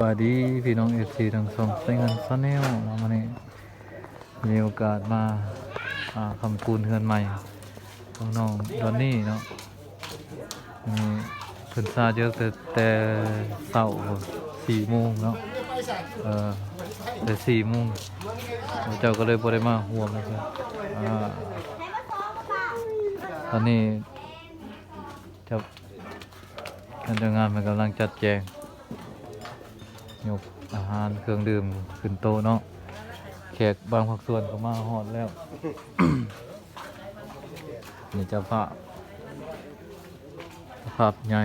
บายดีพี่น้องเอฟซีทั้งสองใช้งานซาแนลมาเนี่ยมีโอกาสมาคำคูณเฮือนใหม่ของน้องดอนนี่เนาะมีเพิ่นซาเยอะแต่เช้า4 โมงเนาะแต่4 โมงเจ้าก็เลยบ่ได้มาห่วงนะครับตอนนี้เจ้าการจัดงานมันกำลังจัดแจงยกอาหารเครื่องดื่มขึ้นโต๊ะเนาะแขกบางภาคส่วนก็มาฮอดแล้ว นี่เจ้าภาพใหญ่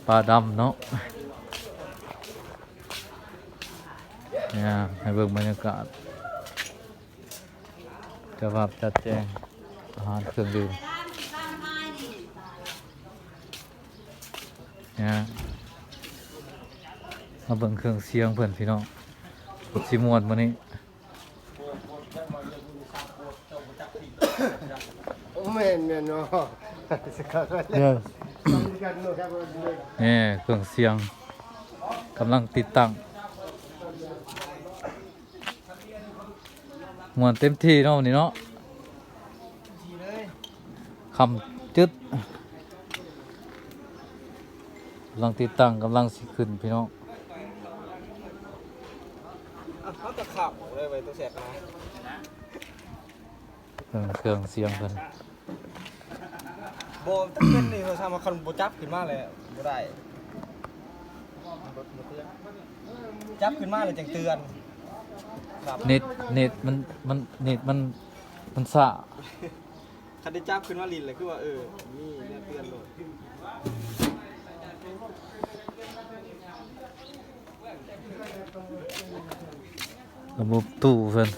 ปลาดำเนาะเนี่ยให้เบิ่งบรรยากาศเจ้าภาพจัดแจงอาหารเครื่องดื่มเนี่ยมาเบิ่งเครื่องเสียงเพื่อนพี่น้องสิมวนมื้อนี้แม่นเนาะเนี่ยเครื่องเสียงกำลังติดตั้งมวนเต็มที่เนาะนี่เนาะคำจึ๊ดกำลังติดตั้งกำลังสิขึ้นพี่น้องเขาจะขับเลยไปตัวแสบนะเครื่องเสียงเพิ่นโบถ้าเป็นนี่เราทำมาคันโบจับขึ้นมาเลยโบได้จับขึ้นมาเลยจังเตือนเน็ตมันสะคันได้จับขึ้นมาลินเลยคือว่านี่เนี่ยเตือนเลยระบบตู้เพิ่น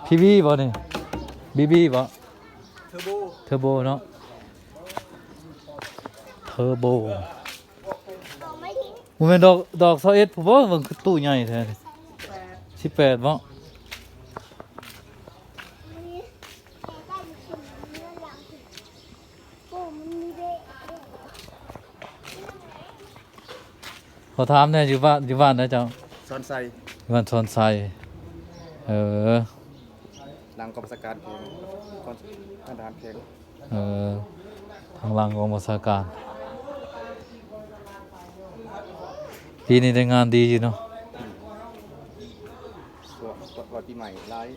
ทีวีบ่นี่บีบ่เทอร์โบเนาะเทอร์โบมันเป็นดอก21ผมว่ามันคือตู้ใหญ่แท้18บ่ขอถามเนี่ยอยู่บ้านนะเจ้าซอนไซอยู่บ้านชอนไซหลังกองสการเพลงกองอาดานเพลงทางหลังกองบัญชาการปีนี้ได้งานดีอยู่เนาะวันปีใหม่ไลฟ์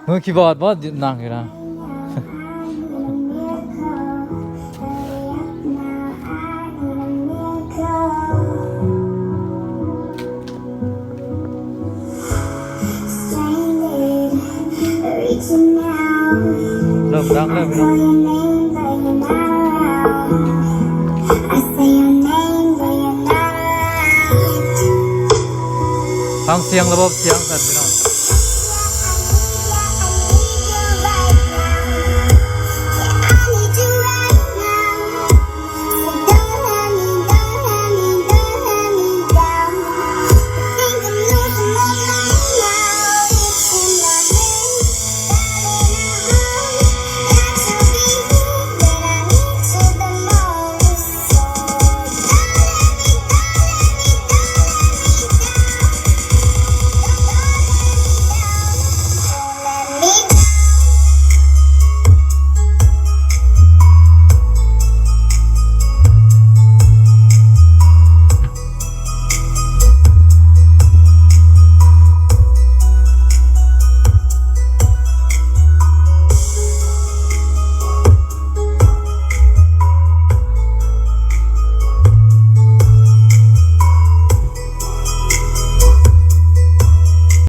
มือคีย์บอร์ดบ่นั่งอยู่นะเริ่มดังแล้วพี่น้องฟังเสียงระบบเสียงกันพี่น้อง